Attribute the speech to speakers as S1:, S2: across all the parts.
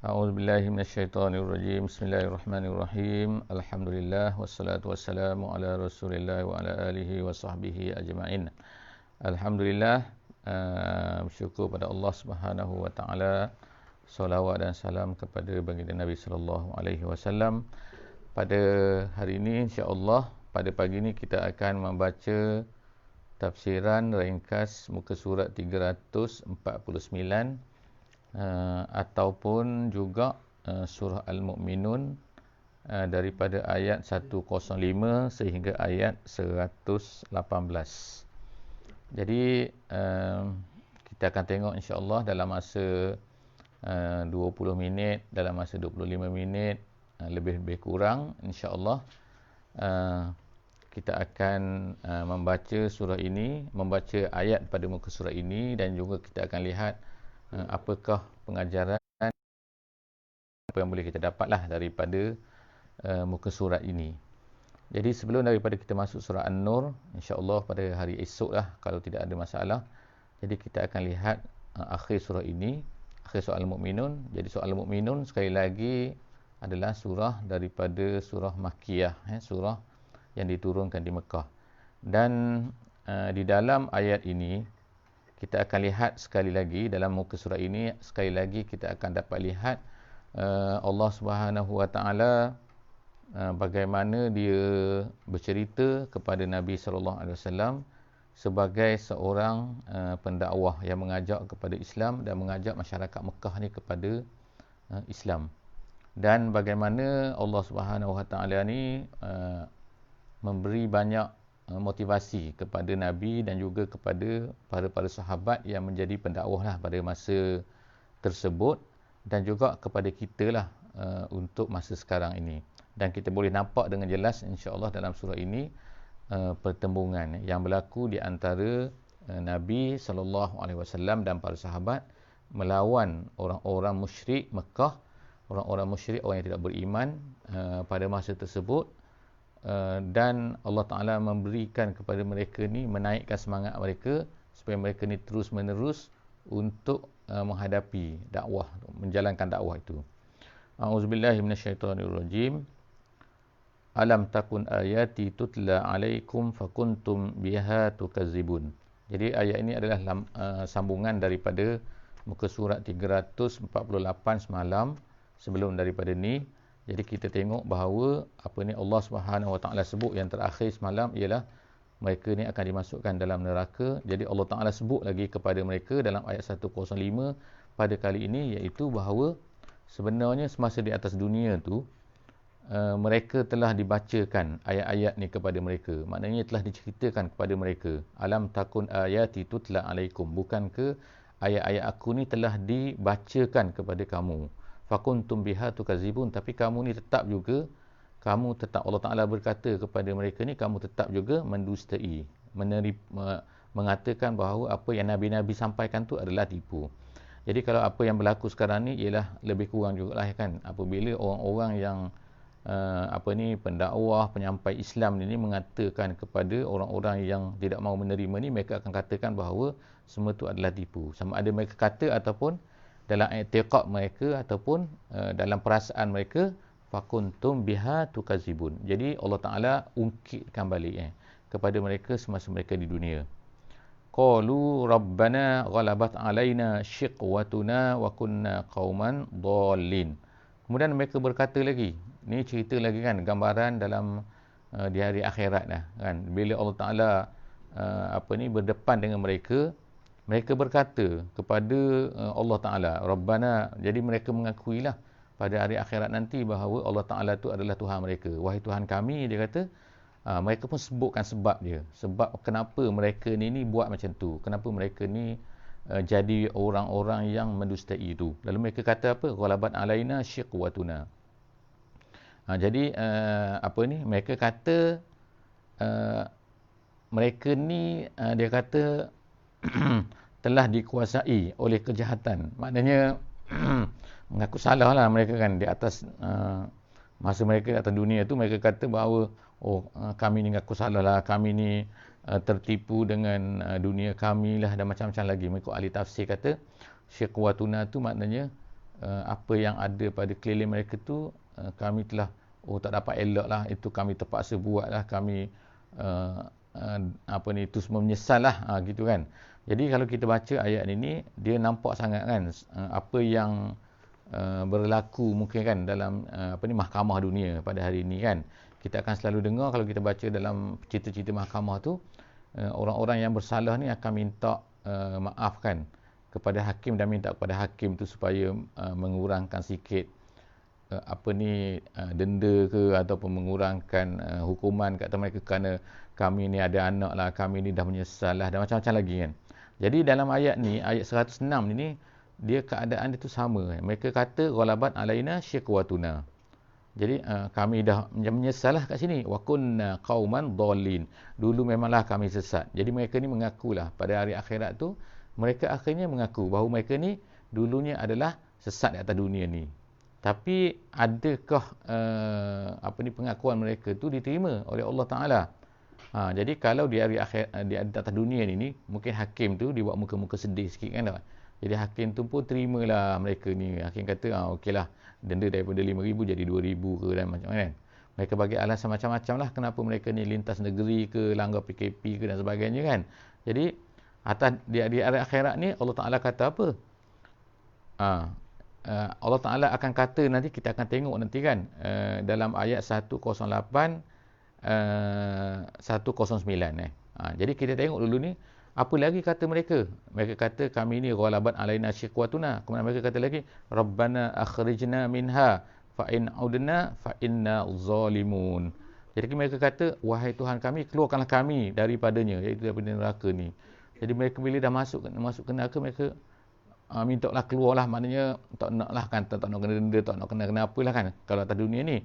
S1: A'udzubillahi minasyaitonirrajim. Bismillahirrahmanirrahim. Alhamdulillah wassalatu wassalamu ala Rasulillah wa ala alihi wa sahbihi ajma'in. Alhamdulillah, bersyukur pada Allah Subhanahu wa taala. Salawat dan salam kepada baginda Nabi sallallahu alaihi wasallam. Pada hari ini insya-Allah pada pagi ini kita akan membaca tafsiran ringkas muka surat 349 ataupun juga surah Al-Mu'minun daripada ayat 105 sehingga ayat 118. Jadi kita akan tengok insya-Allah dalam masa 20 minit, dalam masa 25 minit, lebih kurang insya-Allah kita akan membaca surah ini, membaca ayat pada muka surah ini, dan juga kita akan lihat apakah pengajaran apa yang boleh kita dapatlah daripada muka surat ini. Jadi sebelum daripada kita masuk surah An-Nur, insya-Allah pada hari esok lah kalau tidak ada masalah. Jadi kita akan lihat akhir surah ini, akhir surah Al-Mu'minun. Jadi surah Al-Mu'minun sekali lagi adalah surah daripada surah Makkiyah, surah yang diturunkan di Mekah. Dan di dalam ayat ini kita akan lihat sekali lagi, dalam muka surah ini sekali lagi kita akan dapat lihat Allah Subhanahu wa taala bagaimana dia bercerita kepada Nabi sallallahu alaihi wasallam sebagai seorang pendakwah yang mengajak kepada Islam dan mengajak masyarakat Mekah ni kepada Islam. Dan bagaimana Allah Subhanahu wa taala ni memberi banyak motivasi kepada Nabi dan juga kepada para sahabat yang menjadi pendakwah lah pada masa tersebut, dan juga kepada kita lah untuk masa sekarang ini. Dan kita boleh nampak dengan jelas insya-Allah dalam surah ini pertembungan yang berlaku di antara Nabi SAW dan para sahabat melawan orang-orang musyrik Mekah, orang-orang musyrik, orang yang tidak beriman pada masa tersebut. Dan Allah Ta'ala memberikan kepada mereka ni, menaikkan semangat mereka supaya mereka ni terus menerus untuk menghadapi dakwah, menjalankan dakwah itu. A'udzubillahi minasyaitonirrajim. Alam takun ayati tutla alaikum fakuntum biha tukazzibun. Jadi ayat ini adalah sambungan daripada muka surat 348 semalam sebelum daripada ni. Jadi kita tengok bahawa apa ni Allah Subhanahu wa taala sebut yang terakhir semalam ialah mereka ni akan dimasukkan dalam neraka. Jadi Allah Taala sebut lagi kepada mereka dalam ayat 105 pada kali ini, iaitu bahawa sebenarnya semasa di atas dunia tu mereka telah dibacakan ayat-ayat ni kepada mereka. Maknanya telah diceritakan kepada mereka. Alam takun ayati tutla alaikum. Bukankah ayat-ayat aku ni telah dibacakan kepada kamu? Fakuntum biha tukazibun. Tapi kamu ni tetap juga, Allah Ta'ala berkata kepada mereka ni, kamu tetap juga mendustai, mengatakan bahawa apa yang Nabi-Nabi sampaikan tu adalah tipu. Jadi kalau apa yang berlaku sekarang ni ialah lebih kurang jugalah kan, apabila orang-orang yang pendakwah, penyampai Islam ni mengatakan kepada orang-orang yang tidak mahu menerima ni, mereka akan katakan bahawa semua tu adalah tipu. Sama ada mereka kata ataupun dalam i'tiqad mereka ataupun dalam perasaan mereka, fakuntum biha tukazibun. Jadi Allah Taala ungkitkan balik kepada mereka semasa mereka di dunia. Qalu rabbana ghalabat alaina shiqwatuna wa kunna qauman dhallin. Kemudian mereka berkata lagi, ni cerita lagi kan, gambaran dalam di hari akhirat dah kan, bila Allah Taala berdepan dengan mereka, mereka berkata kepada Allah Ta'ala, Rabbana. Jadi mereka mengakuilah pada hari akhirat nanti bahawa Allah Ta'ala itu adalah Tuhan mereka. Wahai Tuhan kami, dia kata. Mereka pun sebutkan sebab dia. Sebab kenapa mereka ni buat macam tu. Kenapa mereka ni jadi orang-orang yang mendustai itu. Lalu mereka kata apa? Ghalabat alaina syiqwatuna. Jadi mereka kata mereka ni dia kata telah dikuasai oleh kejahatan. Maknanya mengaku salah lah mereka kan di atas masa mereka di atas dunia tu. Mereka kata bahawa kami ni mengaku salah lah, kami ni tertipu dengan dunia kami lah, dan macam-macam lagi. Mereka ahli tafsir kata syiqwatuna tu maknanya apa yang ada pada keliling mereka tu kami telah tak dapat elak lah, itu kami terpaksa buat lah, kami itu semua menyesal lah, gitu kan. Jadi kalau kita baca ayat ini, dia nampak sangat kan apa yang berlaku mungkin kan dalam mahkamah dunia pada hari ini kan. Kita akan selalu dengar kalau kita baca dalam cerita-cerita mahkamah tu, orang-orang yang bersalah ni akan minta maaf kan kepada hakim, dan minta kepada hakim tu supaya mengurangkan sikit denda ke, ataupun mengurangkan hukuman kat atas mereka kerana kami ni ada anak lah, kami ni dah menyesal lah, dan macam-macam lagi kan. Jadi dalam ayat ni, ayat 106 ni, dia keadaan dia tu sama kan. Mereka kata ghalabat alaina syiqwatuna. Jadi kami dah menyesal lah kat sini. Wa kunna qauman dhalin. Dulu memanglah kami sesat. Jadi mereka ni mengakulah pada hari akhirat tu, mereka akhirnya mengaku bahawa mereka ni dulunya adalah sesat di atas dunia ni. Tapi adakah pengakuan mereka tu diterima oleh Allah Taala? Jadi kalau di hari akhir, di atas dunia ni mungkin hakim tu dia buat muka-muka sedih sikit kan tak? Jadi hakim tu pun terimalah mereka ni. Hakim kata okeylah, denda daripada 5,000 jadi 2,000 ke, dan macam mana kan. Mereka bagi alasan macam-macam lah kenapa mereka ni lintas negeri ke, langgar PKP ke dan sebagainya kan. Jadi atas di hari akhirat ni Allah Taala kata apa? Allah Ta'ala akan kata nanti, kita akan tengok nanti kan, dalam ayat 108 109 jadi kita tengok dulu ni apa lagi kata mereka. Mereka kata kami ni ghalabat alaina syiqwatuna. Kemudian mereka kata lagi rabbana akhrijna minha fa in udna fa inna zalimun. Jadi mereka kata wahai Tuhan kami, keluarkanlah kami daripadanya, iaitu daripada neraka ni. Jadi mereka bila dah masuk ke neraka, mereka minta lah keluarlah, maknanya tak nak lah kan, tak nak kena denda, tak nak kena apalah kan kalau atas dunia ni.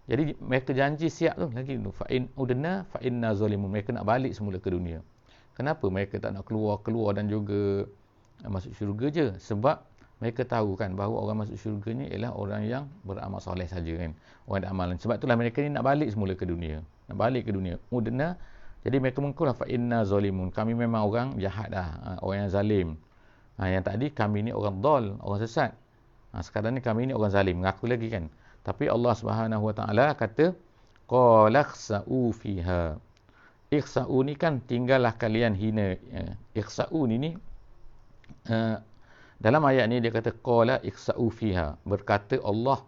S1: Jadi mereka janji siap tu lagi tu, fa in udna fa inna zalimun. Mereka nak balik semula ke dunia. Kenapa mereka tak nak keluar dan juga masuk syurga je? Sebab mereka tahu kan bahawa orang masuk syurga ni ialah orang yang beramal soleh saja kan, orang yang amalan. Sebab itulah mereka ni nak balik semula ke dunia, nak balik ke dunia. Udna, jadi mereka mengakulah fa inna zalimun, kami memang orang jahat dah, orang yang zalim. Yang tadi kami ni orang dal, orang sesat. Sekarang ni kami ni orang zalim, mengaku lagi kan. Tapi Allah Subhanahu Wa Taala kata qala khsa'u fiha. Ikhsa'u ni kan tinggallah kalian hina. Ikhsa'u ni dalam ayat ni dia kata qala ikhsa'u fiha, berkata Allah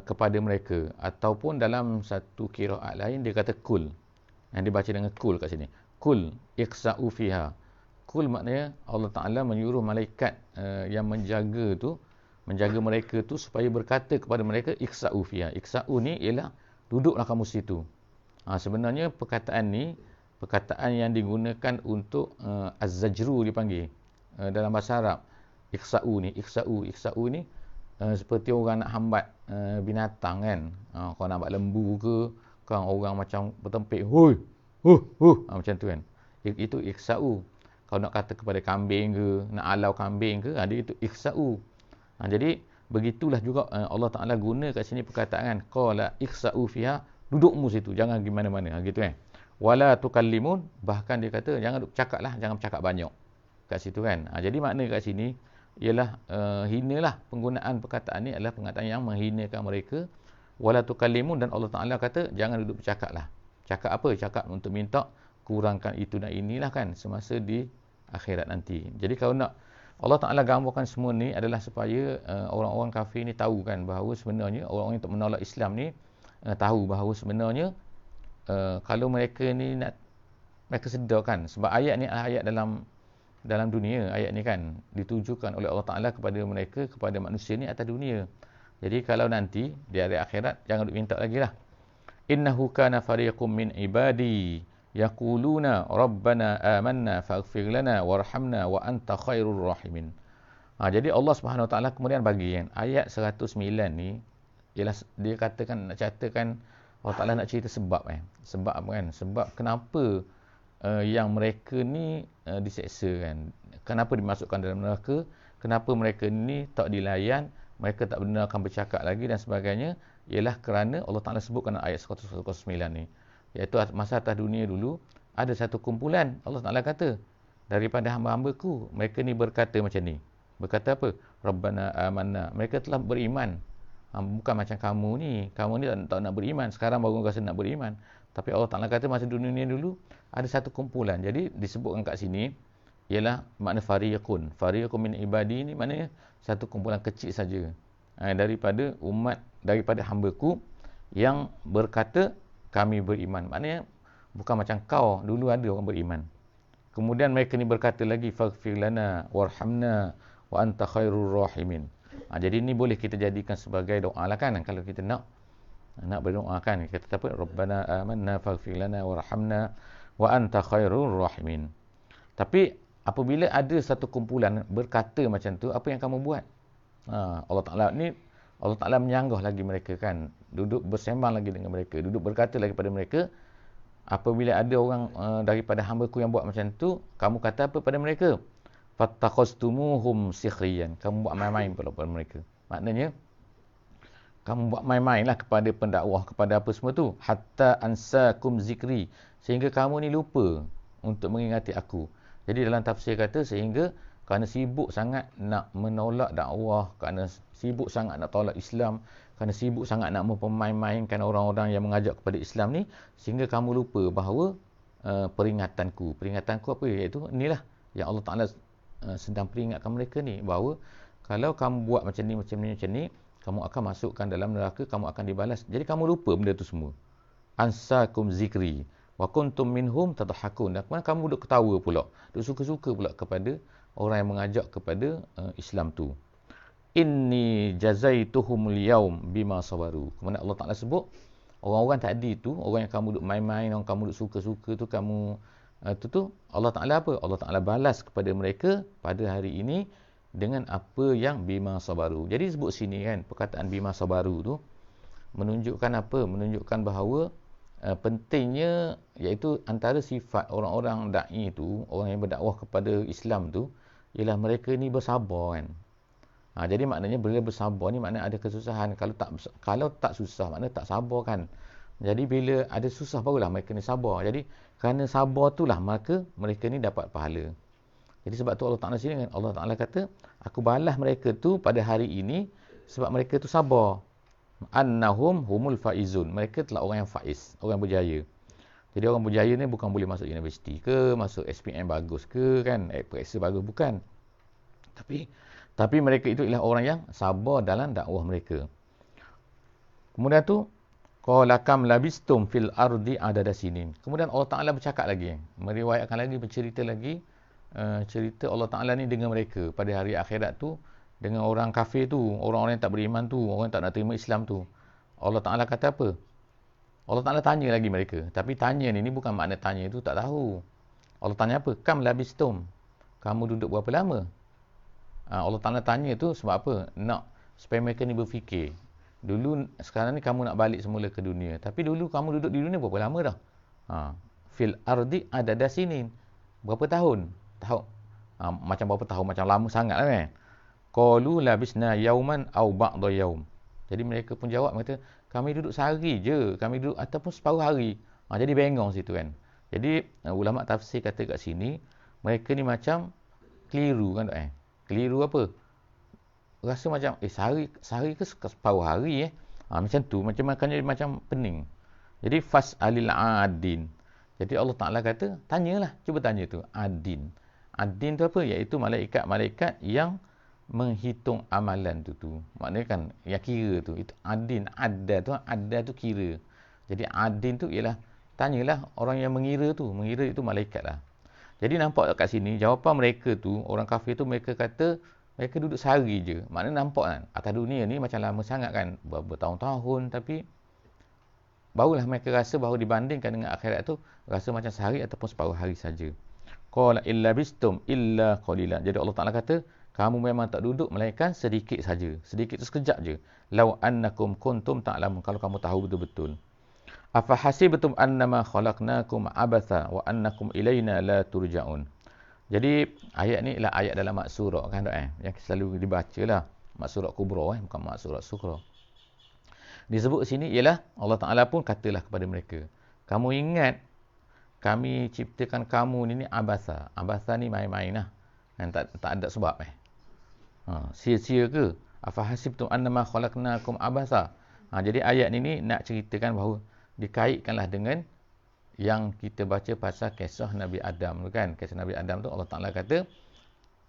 S1: kepada mereka, ataupun dalam satu qiraat lain dia kata kul. Yang dibaca dengan kul kat sini. Kul ikhsa'u fiha. Kul maknanya Allah Ta'ala menyuruh malaikat yang menjaga mereka tu supaya berkata kepada mereka ikhsa'u fiha. Ikhsa'u ni ialah duduklah kamu situ. Sebenarnya perkataan ni perkataan yang digunakan untuk az-zajru dipanggil dalam bahasa Arab. Ikhsa'u ni seperti orang nak hambat binatang kan. Kalau nak hambat lembu ke, kan orang macam bertempik, hui macam tu kan. Itu ikhsa'u. Kalau nak kata kepada kambing ke, nak alau kambing ke, dia itu ikhsa'u. Jadi begitulah juga Allah Ta'ala guna kat sini perkataan qala ikhsa'u fiha, dudukmu situ, jangan pergi mana-mana, gitu kan. Wala tukallimun, bahkan dia kata jangan duk cakap lah, jangan bercakap banyak kat situ kan. Jadi makna kat sini ialah hinalah, penggunaan perkataan ni adalah perkataan yang menghinakan mereka. Wala tukallimun, dan Allah Ta'ala kata jangan duduk bercakap lah. Cakap apa? Cakap untuk minta kurangkan itu dan inilah kan semasa di akhirat nanti. Jadi kalau nak Allah Ta'ala gambarkan semua ni adalah supaya orang-orang kafir ni tahu kan bahawa sebenarnya orang-orang yang tak menolak Islam ni tahu bahawa sebenarnya kalau mereka ni nak, mereka sedar kan, sebab ayat ni ayat dalam dunia. Ayat ni kan ditujukan oleh Allah Ta'ala kepada mereka, kepada manusia ni atas dunia. Jadi kalau nanti di hari akhirat, jangan duk minta lagi lah. Innahu kana fariqum min ibadi yaquluna rabbana amanna faghfir lana warhamna wa anta khairur rahimin. Jadi Allah Subhanahu Wa Taala kemudian bagi kan ayat 109 ni ialah dia katakan, nak ceritakan Allah Taala nak cerita sebab sebab apa kan, sebab kenapa yang mereka ni diseksa kan, kenapa dimasukkan dalam neraka, kenapa mereka ni tak dilayan, mereka tak benarkan bercakap lagi dan sebagainya, ialah kerana Allah Taala sebutkan ayat 109 ni, iaitu masa atas dunia dulu ada satu kumpulan, Allah Ta'ala kata daripada hamba-hambaku, mereka ni berkata macam ni. Berkata apa? Rabbana amanna. Mereka telah beriman. Bukan macam kamu ni tak nak beriman, sekarang baru rasa nak beriman. Tapi Allah Ta'ala kata masa dunia dulu ada satu kumpulan. Jadi disebutkan kat sini ialah makna fariqun min ibadi ni, maknanya satu kumpulan kecil saja daripada hamba-Ku yang berkata kami beriman. Maknanya bukan macam kau, dulu ada orang beriman. Kemudian mereka ni berkata lagi, faghfir lana warhamna wa anta khairur rahimin. Jadi ni boleh kita jadikan sebagai doa lah kan, kalau kita nak berdoa kan, kita kata apa, Rabbana amanna faghfir lana warhamna wa anta khairur rahimin. Tapi apabila ada satu kumpulan berkata macam tu, apa yang kamu buat? Allah Ta'ala menyanggah lagi mereka kan, duduk bersembang lagi dengan mereka, duduk berkata lagi pada mereka, apabila ada orang daripada hamba-Ku yang buat macam tu, kamu kata apa pada mereka? Fattakhastumuhum sikhriyan. Kamu buat main-main pula pada mereka. Maknanya kamu buat main-main lah kepada pendakwah, kepada apa semua tu. Hatta ansakum zikri. Sehingga kamu ni lupa untuk mengingati aku. Jadi dalam tafsir kata, sehingga kerana sibuk sangat nak menolak dakwah, kerana sibuk sangat nak tolak Islam, kerana sibuk sangat nak mempermain-mainkan orang-orang yang mengajak kepada Islam ni, sehingga kamu lupa bahawa peringatanku apa? Iaitu inilah yang Allah Ta'ala sedang peringatkan mereka ni, bahawa kalau kamu buat macam ni, kamu akan masukkan dalam neraka, kamu akan dibalas. Jadi kamu lupa benda tu semua. Ansakum zikri wa kuntum minhum tadhakun. Dan kemudian kamu duduk ketawa pula, duduk suka-suka pula kepada orang yang mengajak kepada Islam tu. Inni jazaituhumul yaum bima sabaru. Kemudian Allah Ta'ala sebut orang-orang tadi tu, orang yang kamu duduk main-main, orang kamu duduk suka-suka tu, kamu tu Allah Ta'ala apa? Allah Ta'ala balas kepada mereka pada hari ini dengan apa yang bima sabaru. Jadi sebut sini kan, perkataan bima sabaru tu menunjukkan apa? Menunjukkan bahawa pentingnya, iaitu antara sifat orang-orang da'i tu, orang yang berdakwah kepada Islam tu, ialah mereka ni bersabar kan. Jadi maknanya bila bersabar ni maknanya ada kesusahan. Kalau tak susah, maknanya tak sabar kan. Jadi bila ada susah barulah mereka ni sabar. Jadi kerana sabar itulah maka mereka ni dapat pahala. Jadi sebab tu Allah Ta'ala sini, Allah Ta'ala kata, aku balas mereka tu pada hari ini sebab mereka tu sabar. Annahum humul faizun. Mereka telah orang yang faiz, orang yang berjaya. Jadi orang berjaya ni bukan boleh masuk universiti ke, masuk SPM bagus ke kan, periksa bagus, bukan. Tapi mereka itu ialah orang yang sabar dalam dakwah mereka. Kemudian tu, qala kam labistum fil ardi adada sinin. Kemudian Allah Ta'ala bercakap lagi, meriwayatkan lagi, bercerita lagi, cerita Allah Ta'ala ni dengan mereka pada hari akhirat tu, dengan orang kafir tu, orang-orang yang tak beriman tu, orang yang tak nak terima Islam tu. Allah Ta'ala kata apa? Allah Ta'ala tanya lagi mereka. Tapi tanya ni bukan makna tanya tu tak tahu. Allah tanya apa? Kam labistum. Kamu duduk berapa lama? Allah Ta'ala tanya tu sebab apa? Nak supaya mereka ni berfikir. Dulu, sekarang ni kamu nak balik semula ke dunia. Tapi dulu kamu duduk di dunia berapa lama dah? Fil ardi adada sinin. Berapa tahun? Macam berapa tahun? Macam lama sangat lah kan? Qalu labisna yauman au ba'da yaum. Jadi mereka pun jawab, kata, kami duduk sehari je, kami duduk ataupun separuh hari. Jadi bengong situ kan. Jadi ulama tafsir kata kat sini, mereka ni macam keliru kan tak? Keliru apa? Rasa macam sehari ke separuh hari macam tu, macam pening. Jadi fas'alil adin. Jadi Allah Ta'ala kata, tanyalah, cuba tanya tu, adin. Adin tu apa? Iaitu malaikat-malaikat yang menghitung amalan tu. Maknanya kan, yang kira tu, itu adin. Adda tu kira. Jadi adin tu ialah, tanyalah orang yang mengira tu. Mengira itu malaikat lah. Jadi nampak kat sini, jawapan mereka tu, orang kafir tu, mereka kata, mereka duduk sehari je. Maknanya nampak kan, atas dunia ni macam lama sangat kan, bertahun-tahun, tapi barulah mereka rasa bahawa dibandingkan dengan akhirat tu, rasa macam sehari ataupun separuh hari saja. Qala illa bistum illa qalila. Jadi Allah Ta'ala kata, kamu memang tak duduk melainkan sedikit saja. Sedikit tu sekejap je. Lau annakum kuntum ta'lamun. Kalau kamu tahu betul-betul. Afa hasibtum annama khalaqnakum abatha wa annakum ilaina la turja'un. Jadi ayat ni ialah ayat dalam mak surah kan tak yang selalu dibaca lah. Mak surah kubra bukan mak surah sughra. Disebut sini ialah Allah Ta'ala pun katalah kepada mereka, kamu ingat kami ciptakan kamu ni abatha. Abatha ni main-main lah. Tak ada sebab Sia-sia ke? Afahasibtum annama khalaqnakum abasa. Jadi ayat ini nak ceritakan bahawa dikaitkanlah dengan yang kita baca pasal kisah Nabi Adam tu kan. Kisah Nabi Adam tu Allah Ta'ala kata,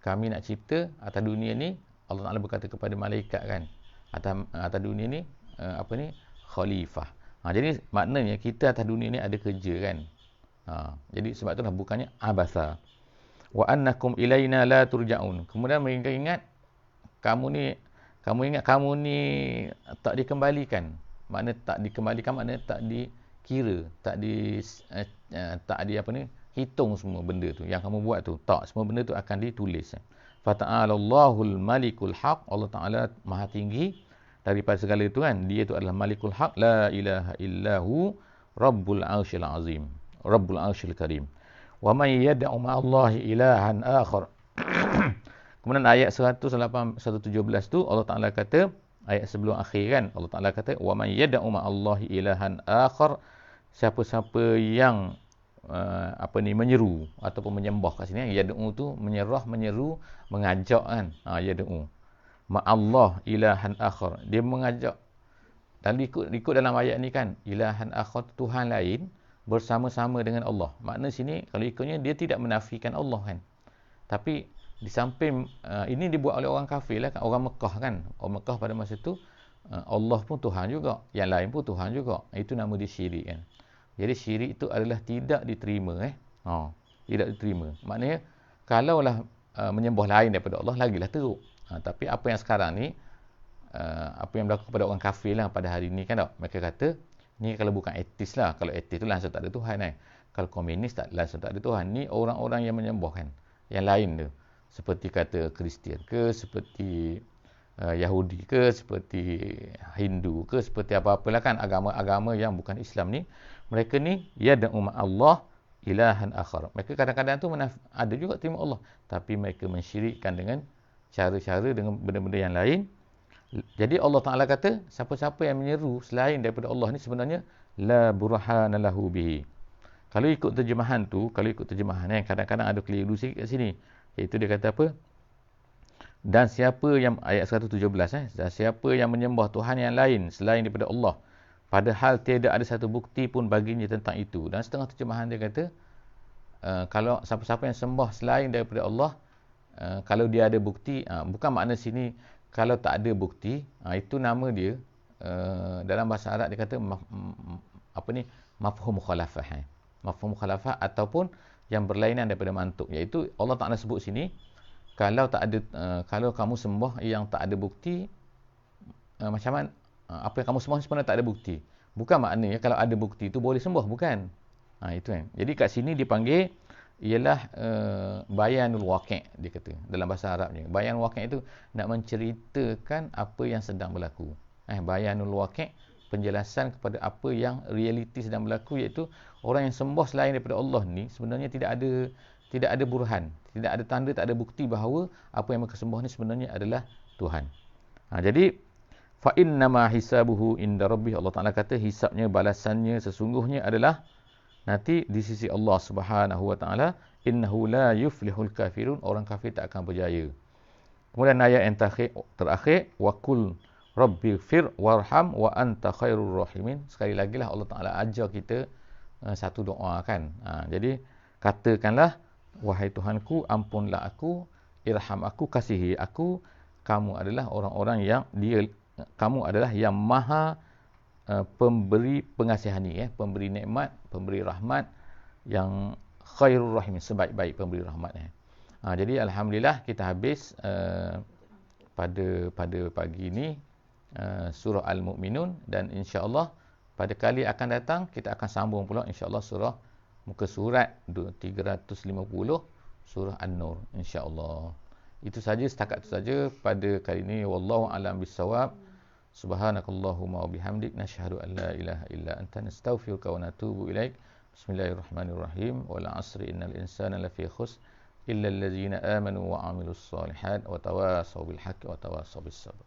S1: kami nak cipta atas dunia ni, Allah Ta'ala berkata kepada malaikat kan, atas dunia ni khalifah. Jadi maknanya kita atas dunia ni ada kerja kan. Jadi sebab itulah bukannya abasa. Wa annakum ilaina la turja'un. Kemudian mereka ingat kamu ni tak dikembalikan. Makna tak dikembalikan makna tak dikira, tak hitung semua benda tu yang kamu buat tu. Tak, semua benda tu akan ditulis. Fata'alallahul malikul haq. Allah Ta'ala Maha tinggi daripada segala itu kan. Dia tu adalah malikul haq, la ilaha illahu rabbul arsyil azim, rabbul arsyil karim. Wa man yad'u ma'allahi ilahan akhar. Kemudian ayat 117 tu Allah Ta'ala kata, ayat sebelum akhir kan, Allah Ta'ala kata, wa man yad'u ma'allahi ilahan akhar. Siapa-siapa yang menyeru ataupun menyembah kat sini, yad'u tu menyerah, menyeru, mengajak kan. Yad'u ma'allah ilahan akhar. Dia mengajak. Dan ikut dalam ayat ni kan, ilahan akhar, Tuhan lain bersama-sama dengan Allah. Makna sini kalau ikutnya dia tidak menafikan Allah kan. Tapi di samping ini dibuat oleh orang kafir lah kan, orang Mekah kan. Orang Mekah pada masa tu Allah pun Tuhan juga, yang lain pun Tuhan juga. Itu nama dia syirik kan. Jadi syirik itu adalah tidak diterima tidak diterima. Maknanya kalaulah menyembah lain daripada Allah lagilah teruk. Tapi apa yang sekarang ni apa yang berlaku pada orang kafir lah pada hari ni kan tak? Mereka kata ni kalau bukan etis lah. Kalau etis tu langsung tak ada Tuhan kan. Kalau komunis langsung tak ada Tuhan. Ni orang-orang yang menyembah kan, yang lain tu. Seperti kata Kristian ke, seperti Yahudi ke, seperti Hindu ke, seperti apa-apalah kan, agama-agama yang bukan Islam ni, mereka ni yad'u ma'allah ilahan akhar. Mereka kadang-kadang tu ada juga terima Allah, tapi mereka mensyirikkan dengan cara-cara, dengan benda-benda yang lain. Jadi Allah Ta'ala kata, siapa-siapa yang menyeru selain daripada Allah ni sebenarnya la burhana lahu bihi. Kalau ikut terjemahan tu, kadang-kadang ada keliru sikit kat sini. Iaitu dia kata apa? Dan siapa yang, ayat 117 dan siapa yang menyembah Tuhan yang lain selain daripada Allah, padahal tiada ada satu bukti pun baginya tentang itu. Dan setengah terjemahan dia kata, kalau siapa-siapa yang sembah selain daripada Allah, kalau dia ada bukti, bukan makna sini kalau tak ada bukti, itu nama dia dalam bahasa Arab dia kata mafhum mukhalafah. Mafhum mukhalafah ataupun yang berlainan daripada mantuk, iaitu Allah Ta'ala sebut sini, kalau tak ada kalau kamu sembah yang tak ada bukti, macam mana apa yang kamu sembah sebenarnya tak ada bukti. Bukan maknanya kalau ada bukti itu boleh sembah, bukan. Itu kan. Jadi kat sini dipanggil ialah bayanul waqi', dia kata dalam bahasa Arabnya. Bayan waqi' itu nak menceritakan apa yang sedang berlaku. Bayanul waqi', penjelasan kepada apa yang realiti sedang berlaku, iaitu orang yang sembah selain daripada Allah ni sebenarnya tidak ada burhan, tidak ada tanda, tak ada bukti bahawa apa yang mereka sembah ni sebenarnya adalah Tuhan. Jadi fa innama hisabuhu inda rabbih, Allah Taala kata hisabnya, balasannya sesungguhnya adalah nanti di sisi Allah Subhanahu wa taala. Innahu la yuflihul kafirun, orang kafir tak akan berjaya. Kemudian ayat yang terakhir wa qul rabbighfir warham wa anta khairur rahimin. Sekali lagi lah Allah Taala ajar kita satu doa kan. Jadi katakanlah, wahai Tuhanku, ampunlah aku, irham aku, kasihi aku, kamu adalah orang-orang yang kamu adalah yang maha pemberi pengasihani, pemberi nikmat, pemberi rahmat, yang khairur rahimin, sebaik-baik pemberi rahmat. Jadi alhamdulillah kita habis pada pagi ini surah Al-Mu'minun, dan insya-Allah pada kali akan datang kita akan sambung pula insya-Allah surah muka surat 350 surah An-Nur insya-Allah. Itu saja, setakat itu saja pada kali ini. Wallahu a'lam bissawab. Subhanakallahumma wa bihamdik, nashhadu an la ilaha illa anta, nastaghfiruka wa natubu ilaik. Bismillahirrahmanirrahim. Wal 'asri innal insana lafi khusr illa allazina amanu wa 'amilus solihat wa tawasaw bil haqqi wa tawasaw bis sabr.